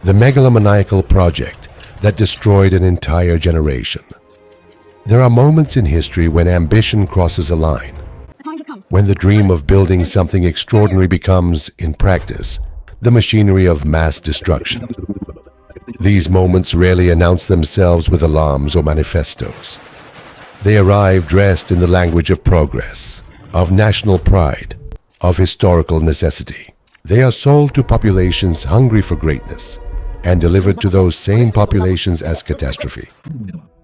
the megalomaniacal project that destroyed an entire generation. There are moments in history when ambition crosses a line, when the dream of building something extraordinary becomes, in practice, the machinery of mass destruction. These moments rarely announce themselves with alarms or manifestos. They arrive dressed in the language of progress, of national pride, of historical necessity. They are sold to populations hungry for greatness and delivered to those same populations as catastrophe.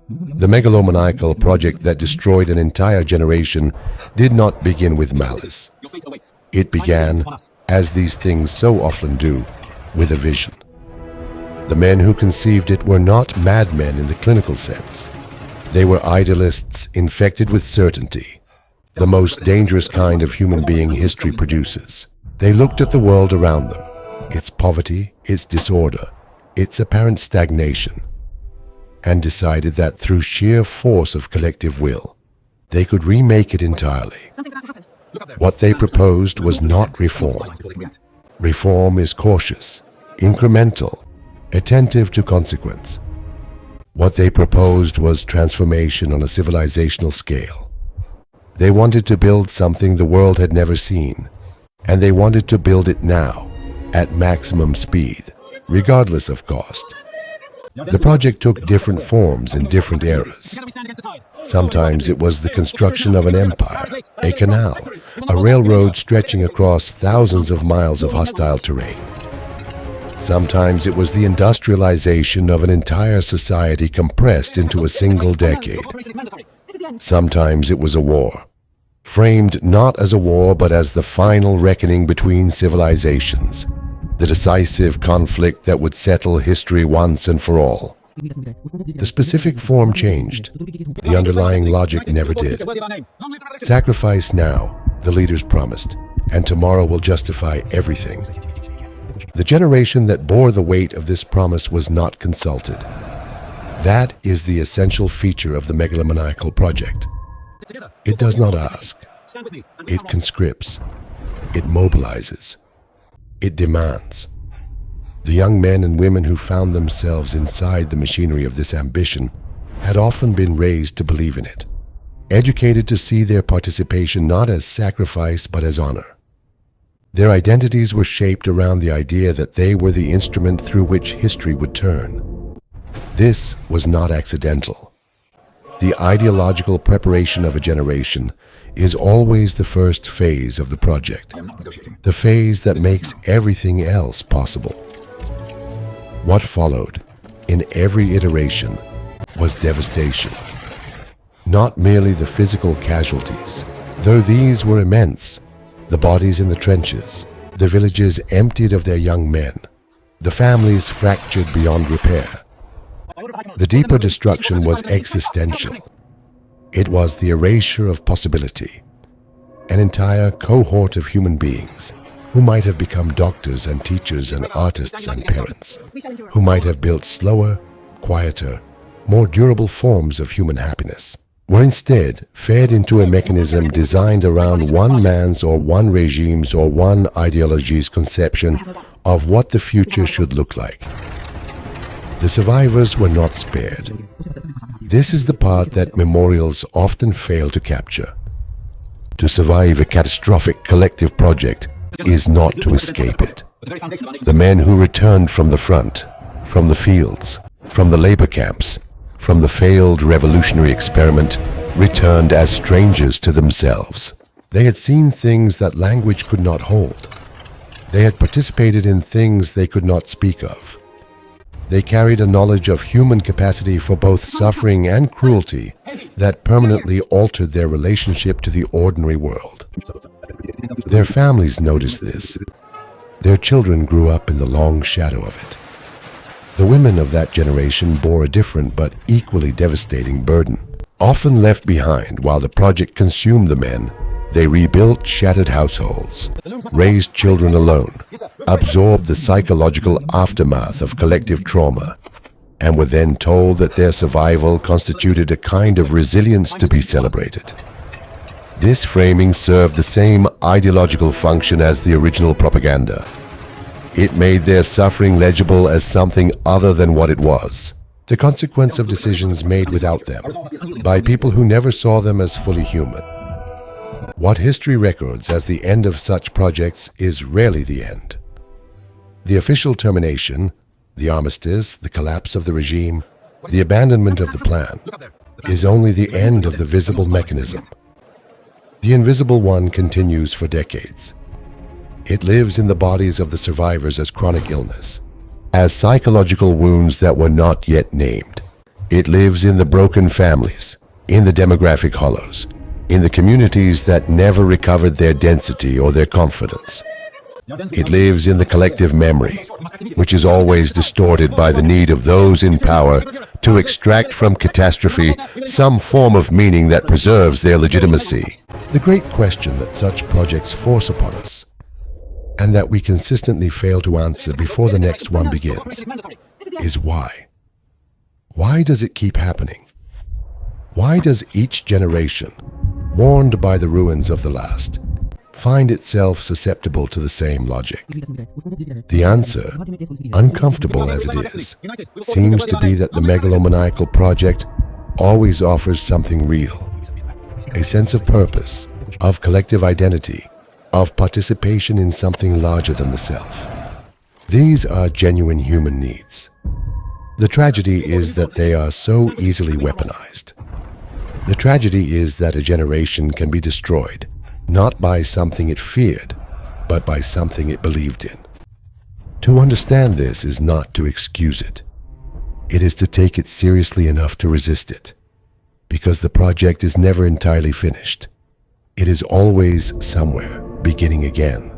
The megalomaniacal project that destroyed an entire generation did not begin with malice. It began, as these things so often do, with a vision. The men who conceived it were not madmen in the clinical sense. They were idealists infected with certainty, the most dangerous kind of human being history produces. They looked at the world around them, its poverty, its disorder, its apparent stagnation, and decided that through sheer force of collective will, they could remake it entirely. What they proposed was not reform. Reform is cautious, incremental, attentive to consequence. What they proposed was transformation on a civilizational scale. They wanted to build something the world had never seen, and they wanted to build it now, at maximum speed, regardless of cost. The project took different forms in different eras. Sometimes it was the construction of an empire, a canal, a railroad stretching across thousands of miles of hostile terrain. Sometimes it was the industrialization of an entire society compressed into a single decade. Sometimes it was a war, framed not as a war but as the final reckoning between civilizations, the decisive conflict that would settle history once and for all. The specific form changed. The underlying logic never did. Sacrifice now, the leaders promised, and tomorrow will justify everything. The generation that bore the weight of this promise was not consulted. That is the essential feature of the megalomaniacal project. It does not ask. It conscripts. It mobilizes. It demands. The young men and women who found themselves inside the machinery of this ambition had often been raised to believe in it, educated to see their participation not as sacrifice but as honor. Their identities were shaped around the idea that they were the instrument through which history would turn. This was not accidental. The ideological preparation of a generation is always the first phase of the project, the phase that makes everything else possible. What followed, in every iteration, was devastation. Not merely the physical casualties, though these were immense, the bodies in the trenches, the villages emptied of their young men, the families fractured beyond repair. The deeper destruction was existential. It was the erasure of possibility. An entire cohort of human beings who might have become doctors and teachers and artists and parents, who might have built slower, quieter, more durable forms of human happiness, were instead fed into a mechanism designed around one man's or one regime's or one ideology's conception of what the future should look like. The survivors were not spared. This is the part that memorials often fail to capture. To survive a catastrophic collective project is not to escape it. The men who returned from the front, from the fields, from the labor camps, from the failed revolutionary experiment, returned as strangers to themselves. They had seen things that language could not hold. They had participated in things they could not speak of. They carried a knowledge of human capacity for both suffering and cruelty that permanently altered their relationship to the ordinary world. Their families noticed this. Their children grew up in the long shadow of it. The women of that generation bore a different but equally devastating burden. Often left behind while the project consumed the men, they rebuilt shattered households, raised children alone, absorbed the psychological aftermath of collective trauma, and were then told that their survival constituted a kind of resilience to be celebrated. This framing served the same ideological function as the original propaganda. It made their suffering legible as something other than what it was, the consequence of decisions made without them, by people who never saw them as fully human. What history records as the end of such projects is rarely the end. The official termination, the armistice, the collapse of the regime, the abandonment of the plan, is only the end of the visible mechanism. The invisible one continues for decades. It lives in the bodies of the survivors as chronic illness, as psychological wounds that were not yet named. It lives in the broken families, in the demographic hollows, in the communities that never recovered their density or their confidence. It lives in the collective memory, which is always distorted by the need of those in power to extract from catastrophe some form of meaning that preserves their legitimacy. The great question that such projects force upon us, and that we consistently fail to answer before the next one begins, is why? Why does it keep happening? Why does each generation, warned by the ruins of the last, find itself susceptible to the same logic? The answer, uncomfortable as it is, seems to be that the Megalomaniacal project always offers something real, a sense of purpose, of collective identity, of participation in something larger than the self. These are genuine human needs. The tragedy is that they are so easily weaponized. The tragedy is that a generation can be destroyed, not by something it feared, but by something it believed in. To understand this is not to excuse it. It is to take it seriously enough to resist it, because the project is never entirely finished. It is always somewhere beginning again.